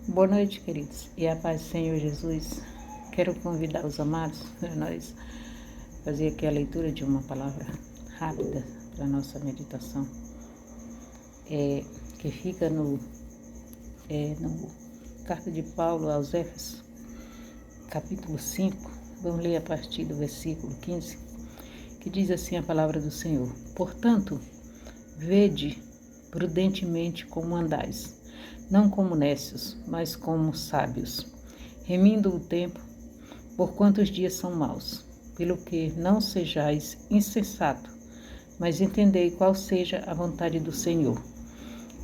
Boa noite, queridos, e a paz do Senhor Jesus. Quero convidar os amados para nós fazer aqui a leitura de uma palavra rápida para a nossa meditação, que fica no Carta de Paulo aos Éfesos, capítulo 5. Vamos ler a partir do versículo 15, que diz assim a palavra do Senhor: Portanto, vede prudentemente como andais, não como necios, mas como sábios, remindo o tempo, porquanto os dias são maus. Pelo que não sejais insensato, mas entendei qual seja a vontade do Senhor.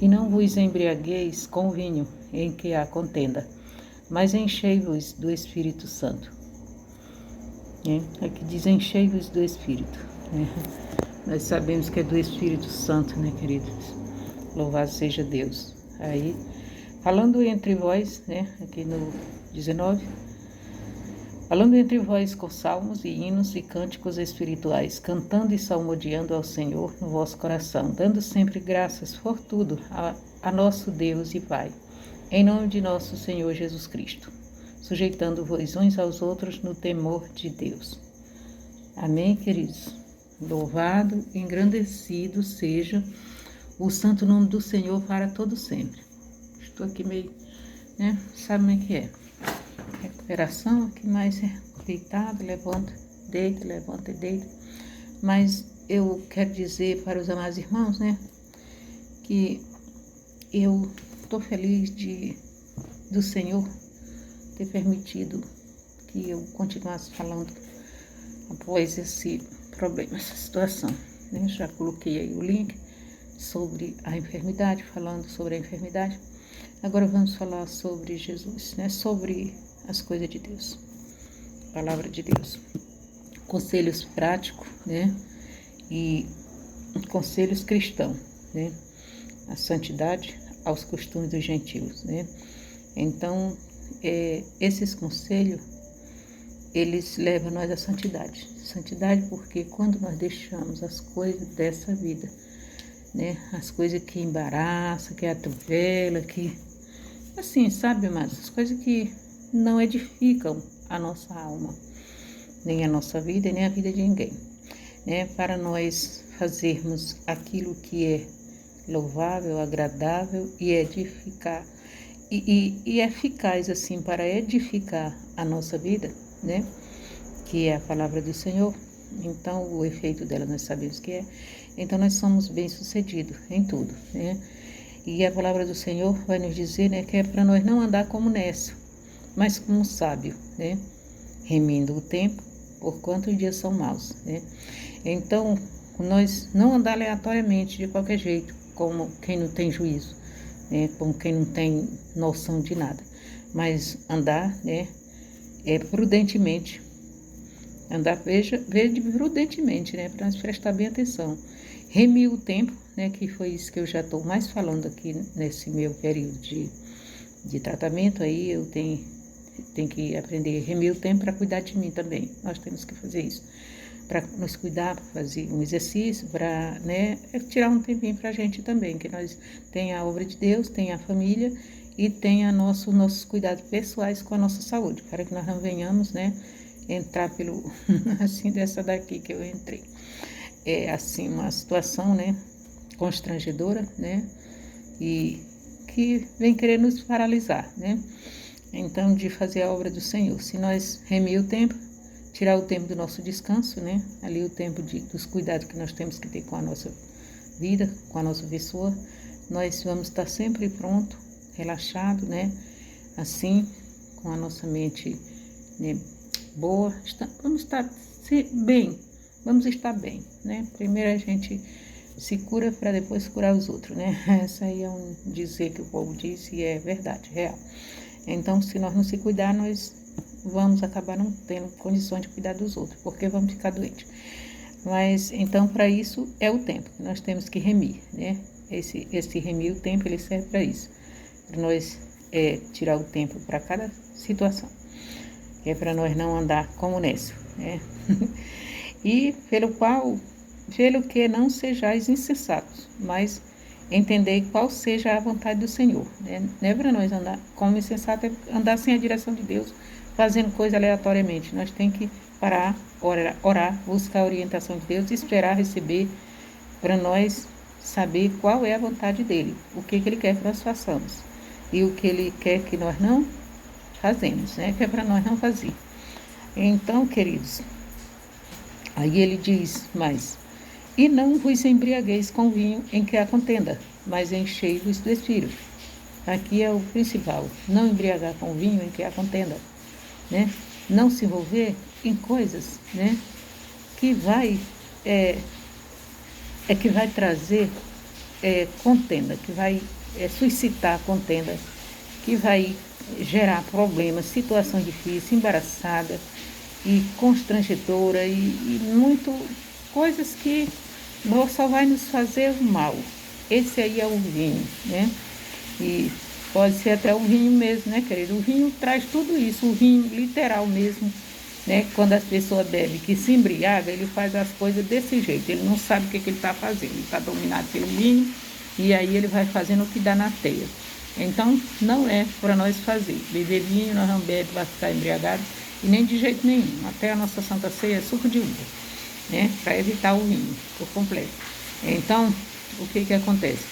E não vos embriagueis com vinho, em que há contenda, mas enchei-vos do Espírito Santo. Aqui diz enchei-vos do Espírito. Nós sabemos que é do Espírito Santo, né, queridos? Louvado seja Deus. Aí, falando entre vós, aqui no 19, falando entre vós com salmos e hinos e cânticos espirituais, cantando e salmodiando ao Senhor no vosso coração, dando sempre graças por tudo a nosso Deus e Pai, em nome de nosso Senhor Jesus Cristo, sujeitando-vos uns aos outros no temor de Deus. Amém, queridos? Louvado e engrandecido seja o santo nome do Senhor para todo sempre. Estou aqui meio, sabe como é que é? Recuperação, aqui mais deitado, levanta, e deita. Mas eu quero dizer para os amados irmãos, que eu estou feliz do Senhor ter permitido que eu continuasse falando após esse problema, essa situação. Já coloquei aí o link sobre a enfermidade, falando sobre a enfermidade. Agora vamos falar sobre Jesus, sobre as coisas de Deus, palavra de Deus, conselhos práticos, e conselhos cristãos, a santidade aos costumes dos gentios, Então, esses conselhos, eles levam nós à santidade. Santidade porque quando nós deixamos as coisas dessa vida, as coisas que embaraçam, que atropelam, que, assim, sabe, mas as coisas que não edificam a nossa alma, nem a nossa vida, nem a vida de ninguém, para nós fazermos aquilo que é louvável, agradável e edificar, e eficaz, assim, para edificar a nossa vida, que é a palavra do Senhor. Então, o efeito dela nós sabemos que é. Então, nós somos bem-sucedidos em tudo, E a palavra do Senhor vai nos dizer, que é para nós não andar como nécio, mas como sábio, remindo o tempo, porquanto os dias são maus, Então, nós não andar aleatoriamente, de qualquer jeito, como quem não tem juízo, como quem não tem noção de nada, mas andar, prudentemente. Andar, veja prudentemente, para nós prestar bem atenção. Remir o tempo, que foi isso que eu já estou mais falando aqui nesse meu período de tratamento. Aí eu tenho que aprender a remir o tempo para cuidar de mim também. Nós temos que fazer isso. Para nos cuidar, para fazer um exercício, para tirar um tempinho para a gente também, que nós tem a obra de Deus, tem a família e tem nossos cuidados pessoais com a nossa saúde, para que nós não venhamos, entrar pelo, assim, dessa daqui que eu entrei. É, assim, uma situação, constrangedora, e que vem querer nos paralisar, Então, de fazer a obra do Senhor. Se nós remir o tempo, tirar o tempo do nosso descanso, ali o tempo dos cuidados que nós temos que ter com a nossa vida, com a nossa pessoa, nós vamos estar sempre pronto, relaxado, assim, com a nossa mente, boa, vamos estar bem, Primeiro a gente se cura para depois curar os outros, Essa aí é um dizer que o povo disse e é verdade, real. Então, se nós não se cuidar, nós vamos acabar não tendo condições de cuidar dos outros, porque vamos ficar doentes. Mas, então, para isso é o tempo que nós temos que remir, Esse remir o tempo, ele serve para isso, para nós tirar o tempo para cada situação, que é para nós não andar como nécio, E pelo que não sejais insensatos, mas entender qual seja a vontade do Senhor. Né? Não é para nós andar, como insensato, é andar sem a direção de Deus, fazendo coisa aleatoriamente. Nós temos que parar, orar, buscar a orientação de Deus, esperar receber, para nós saber qual é a vontade dele, o que ele quer que nós façamos e o que ele quer que nós não fazemos, né? Que é para nós não fazer. Então, queridos, aí ele diz mais: e não vos embriagueis com vinho em que há contenda, mas enchei-vos do Espírito. Aqui é o principal, não embriagar com vinho em que há contenda, né? Não se envolver em coisas, né? Que vai que vai trazer contenda, que vai suscitar contenda, que vai gerar problemas, situação difícil, embaraçada e constrangedora e muito coisas que só vai nos fazer mal. Esse aí é o vinho, né? E pode ser até o vinho mesmo, né, querido? O vinho traz tudo isso, o vinho literal mesmo, né? Quando as pessoas bebem, que se embriaga, ele faz as coisas desse jeito. Ele não sabe o que ele está fazendo. Ele está dominado pelo vinho e aí ele vai fazendo o que dá na teia. Então, não é para nós fazer. Beber vinho, nós não bebemos para ficar embriagado e nem de jeito nenhum. Até a nossa Santa Ceia é suco de uva, né? Para evitar o vinho por completo. Então, o que acontece?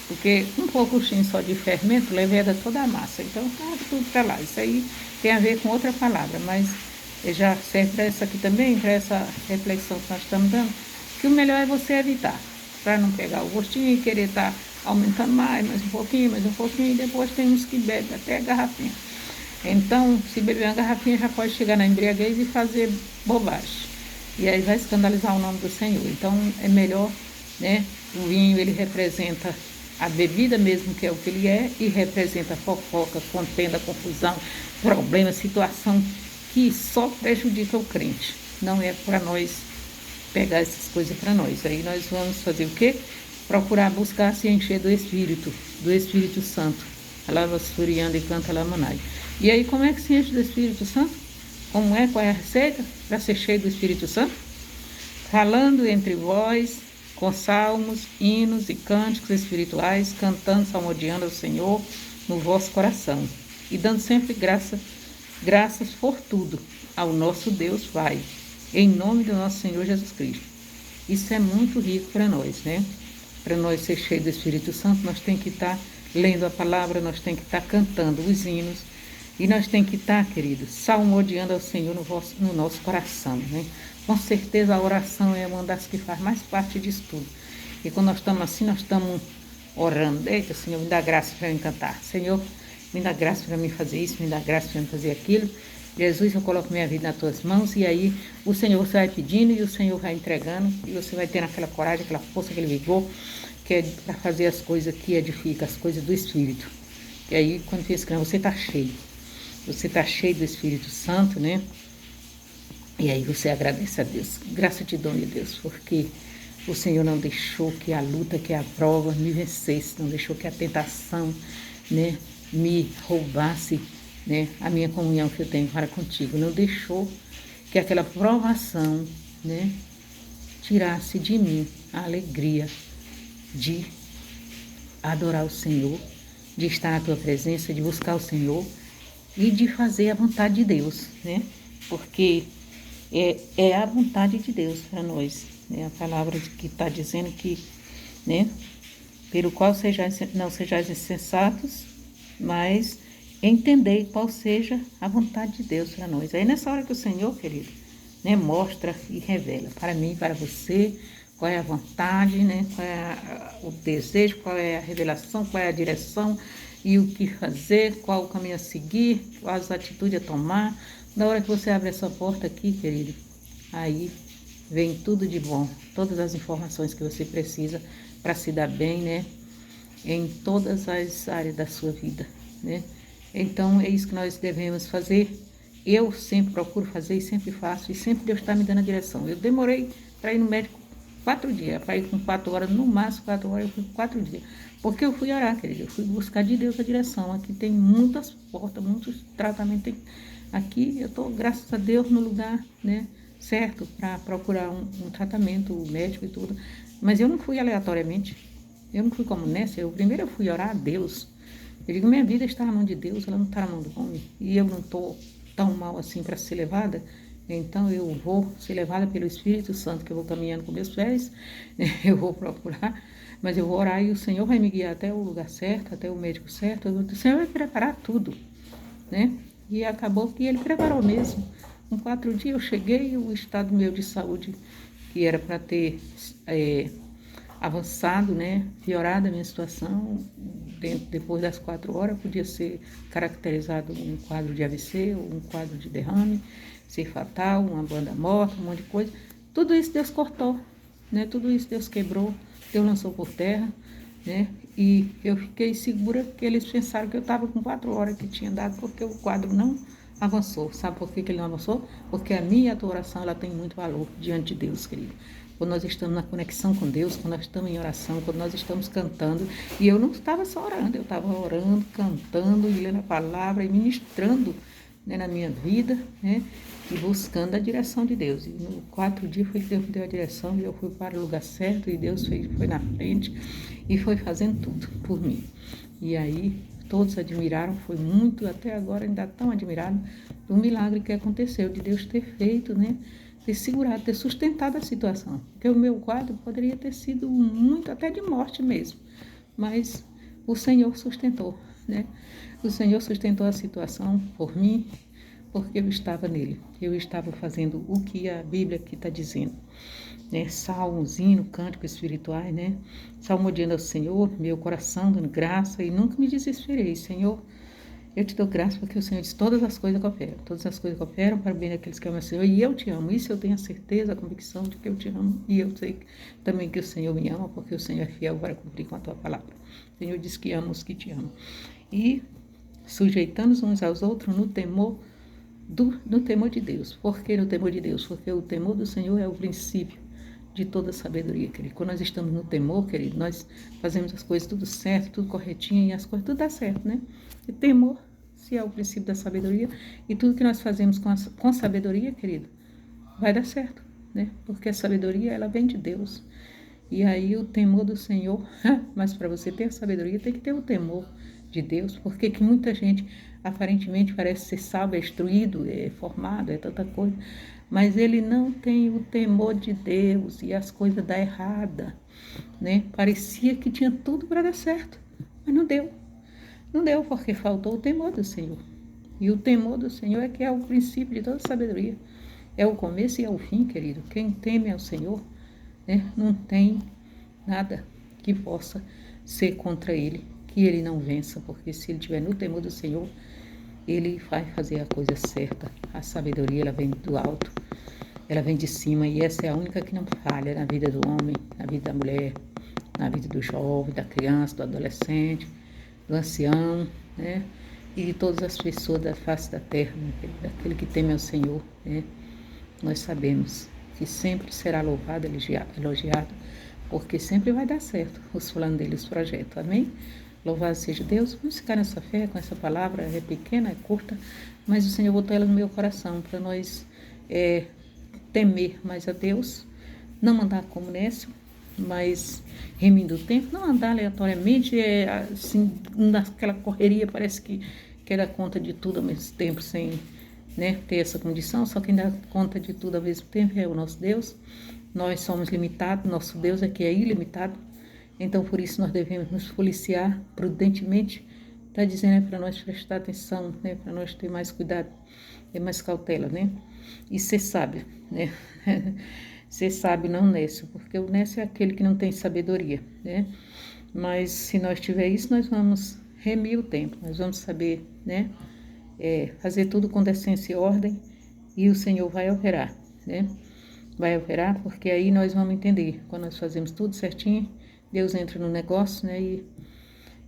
Porque um pouquinho só de fermento leveda toda a massa. Então, tá tudo para lá. Isso aí tem a ver com outra palavra, mas já serve para essa aqui também, para essa reflexão que nós estamos dando, que o melhor é você evitar, para não pegar o gostinho e querer estar aumentando mais um pouquinho, e depois tem uns que bebem até a garrafinha. Então, se beber uma garrafinha, já pode chegar na embriaguez e fazer bobagem. E aí vai escandalizar o nome do Senhor. Então, é melhor, né? O vinho, ele representa a bebida mesmo, que é o que ele é, e representa fofoca, contenda, confusão, problema, situação que só prejudica o crente. Não é para nós pegar essas coisas para nós. Aí nós vamos fazer o quê? Procurar buscar se encher do Espírito Santo. Alava Surianda e canta Lamanai. E aí, como é que se enche do Espírito Santo? Como é? Qual é a receita para ser cheio do Espírito Santo? Falando entre vós, com salmos, hinos e cânticos espirituais, cantando, salmodiando ao Senhor no vosso coração. E dando sempre graças por tudo ao nosso Deus Pai, em nome do nosso Senhor Jesus Cristo. Isso é muito rico para nós, né? Para nós ser cheios do Espírito Santo, nós temos que estar lendo a palavra, nós temos que estar cantando os hinos, e nós temos que estar, queridos, salmodiando ao Senhor no nosso coração, né? Com certeza a oração é uma das que faz mais parte disso tudo. E quando nós estamos assim, nós estamos orando. Eita, Senhor, me dá graça para eu cantar. Senhor, me dá graça para mim fazer isso, me dá graça para mim fazer aquilo. Jesus, eu coloco minha vida nas tuas mãos, e aí o Senhor, você vai pedindo e o Senhor vai entregando, e você vai tendo aquela coragem, aquela força, aquele vigor, que é para fazer as coisas que edificam, as coisas do Espírito. E aí, quando você escreve, você está cheio do Espírito Santo, né? E aí você agradece a Deus. Graça te dou, meu Deus, porque o Senhor não deixou que a luta, que a prova me vencesse, não deixou que a tentação, né, me roubasse, né, a minha comunhão que eu tenho para contigo. Não deixou que aquela provação, né, tirasse de mim a alegria de adorar o Senhor, de estar na tua presença, de buscar o Senhor e de fazer a vontade de Deus, né? Porque é a vontade de Deus para nós, né? A palavra que está dizendo que, né, pelo qual não sejais insensatos, mas entendei qual seja a vontade de Deus para nós. Aí nessa hora que o Senhor, querido, né, mostra e revela para mim, para você, qual é a vontade, né, qual é o desejo, qual é a revelação, qual é a direção e o que fazer, qual o caminho a seguir, quais atitudes a tomar. Na hora que você abre essa porta aqui, querido, aí vem tudo de bom, todas as informações que você precisa para se dar bem, né, em todas as áreas da sua vida, né. Então, é isso que nós devemos fazer. Eu sempre procuro fazer e sempre faço, e sempre Deus está me dando a direção. Eu demorei para ir no médico 4 dias, para ir com 4 horas, no máximo 4 horas, eu fui 4 dias. Porque eu fui orar, querido, eu fui buscar de Deus a direção. Aqui tem muitas portas, muitos tratamentos. Aqui eu estou, graças a Deus, no lugar, né, certo, para procurar um tratamento médico e tudo. Mas eu não fui aleatoriamente. Eu não fui como nessa, primeiro eu fui orar a Deus. Eu digo, minha vida está na mão de Deus, ela não está na mão do homem. E eu não estou tão mal assim para ser levada. Então eu vou ser levada pelo Espírito Santo, que eu vou caminhando com meus pés, né? Eu vou procurar, mas eu vou orar e o Senhor vai me guiar até o lugar certo, até o médico certo. O Senhor vai preparar tudo, né? E acabou que Ele preparou mesmo. Com 4 dias eu cheguei e o estado meu de saúde, que era para ter avançado, né? Piorado a minha situação, depois das 4 horas, podia ser caracterizado um quadro de AVC ou um quadro de derrame, ser fatal, uma banda morta, um monte de coisa. Tudo isso Deus cortou, né? Tudo isso Deus quebrou, Deus lançou por terra, né? E eu fiquei segura que eles pensaram que eu estava com 4 horas que tinha dado, porque o quadro não avançou. Sabe por que ele não avançou? Porque a minha oração, ela tem muito valor diante de Deus, querido. Quando nós estamos na conexão com Deus, quando nós estamos em oração, quando nós estamos cantando, e eu não estava só orando, eu estava orando, cantando, e lendo a palavra e ministrando, né, na minha vida, né, e buscando a direção de Deus. E no 4 dias foi que Deus me deu a direção, e eu fui para o lugar certo, e Deus foi na frente, e foi fazendo tudo por mim. E aí todos admiraram, foi muito, até agora ainda tão admirado, do milagre que aconteceu, de Deus ter feito, né, ter segurado, ter sustentado a situação. Porque o meu quadro poderia ter sido muito, até de morte mesmo. Mas o Senhor sustentou, né? O Senhor sustentou a situação por mim, porque eu estava nele. Eu estava fazendo o que a Bíblia aqui está dizendo, né? Salmos, hino, cânticos espirituais, né? Salmodiando ao Senhor, meu coração dando graça, e nunca me desesperei. Senhor, eu te dou graça porque o Senhor diz, todas as coisas cooperam. Todas as coisas cooperam para o bem daqueles que amam o Senhor. E eu te amo. Isso eu tenho a certeza, a convicção de que eu te amo. E eu sei também que o Senhor me ama, porque o Senhor é fiel para cumprir com a tua palavra. O Senhor diz que ama os que te amam. E sujeitando-nos uns aos outros no temor de Deus. Por que no temor de Deus? Porque o temor do Senhor é o princípio de toda sabedoria, querido. Quando nós estamos no temor, querido, nós fazemos as coisas tudo certo, tudo corretinho, e as coisas tudo dá certo, né? E temor, se é o princípio da sabedoria, e tudo que nós fazemos com sabedoria, querido, vai dar certo, né? Porque a sabedoria, ela vem de Deus. E aí o temor do Senhor, mas para você ter a sabedoria, tem que ter o temor de Deus, porque que muita gente aparentemente parece ser sábio, é instruído, é formado, é tanta coisa, mas ele não tem o temor de Deus e as coisas dão errada, né? Parecia que tinha tudo para dar certo, mas não deu. Não deu porque faltou o temor do Senhor. E o temor do Senhor é que é o princípio de toda sabedoria. É o começo e é o fim, querido. Quem teme ao Senhor, né, não tem nada que possa ser contra ele, que ele não vença, porque se ele estiver no temor do Senhor, ele vai fazer a coisa certa. A sabedoria, ela vem do alto, ela vem de cima, e essa é a única que não falha na vida do homem, na vida da mulher, na vida do jovem, da criança, do adolescente, do ancião, né? E de todas as pessoas da face da terra, né? Daquele que teme ao Senhor, né? Nós sabemos que sempre será louvado, elogiado, porque sempre vai dar certo os planos dele, os projetos, amém? Louvado seja Deus. Vamos ficar nessa fé, com essa palavra, é pequena, é curta, mas o Senhor botou ela no meu coração, para nós temer mais a Deus, não andar como nécio, mas remindo o tempo, não andar aleatoriamente, assim, naquela correria, parece que quer dar conta de tudo ao mesmo tempo, sem, né, ter essa condição. Só quem dá conta de tudo ao mesmo tempo é o nosso Deus. Nós somos limitados, nosso Deus é que é ilimitado, então por isso nós devemos nos policiar prudentemente. Está dizendo para nós prestar atenção, né, para nós ter mais cuidado, ter mais cautela, né, e ser sábio, né. Ser sábio, não nécio, porque o nécio é aquele que não tem sabedoria, né? Mas se nós tiver isso, nós vamos remir o tempo, nós vamos saber, né? Fazer tudo com decência e ordem, e o Senhor vai operar, né? Vai operar, porque aí nós vamos entender, quando nós fazemos tudo certinho, Deus entra no negócio, né? E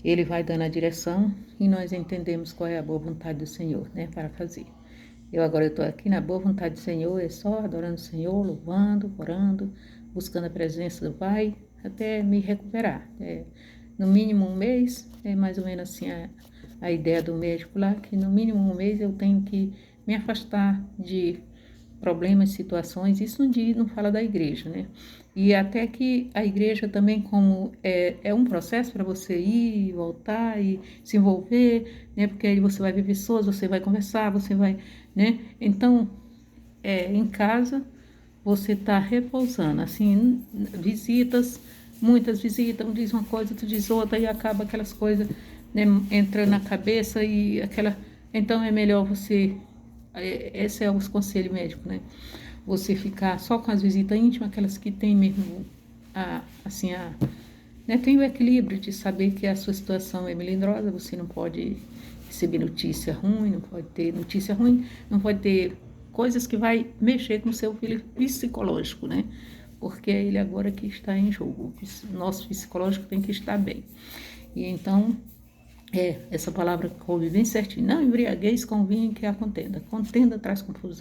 Ele vai dando a direção, e nós entendemos qual é a boa vontade do Senhor, né? Para fazer. Agora eu estou aqui na boa vontade do Senhor, é só adorando o Senhor, louvando, orando, buscando a presença do Pai, até me recuperar. No mínimo 1 mês, é mais ou menos assim a ideia do médico lá, que no mínimo 1 mês eu tenho que me afastar de problemas, situações, isso não fala da igreja, né? E até que a igreja também, como é um processo para você ir, voltar e se envolver, né? Porque aí você vai ver pessoas, você vai conversar, você vai, né? Então, em casa, você está repousando, assim, visitas, muitas visitas, um diz uma coisa, outro diz outra, e acaba aquelas coisas, né, entrando na cabeça e aquela... Então, é melhor você... Esse é os conselhos médicos, né? Você ficar só com as visitas íntimas, aquelas que tem mesmo, né, tem o equilíbrio de saber que a sua situação é melindrosa, você não pode receber notícia ruim, não pode ter notícia ruim, não pode ter coisas que vai mexer com o seu filho psicológico, né? Porque é ele agora que está em jogo. O nosso psicológico tem que estar bem. E então, essa palavra coube bem certinho. Não embriagueis com vinho que há contenda. Contenda traz confusão.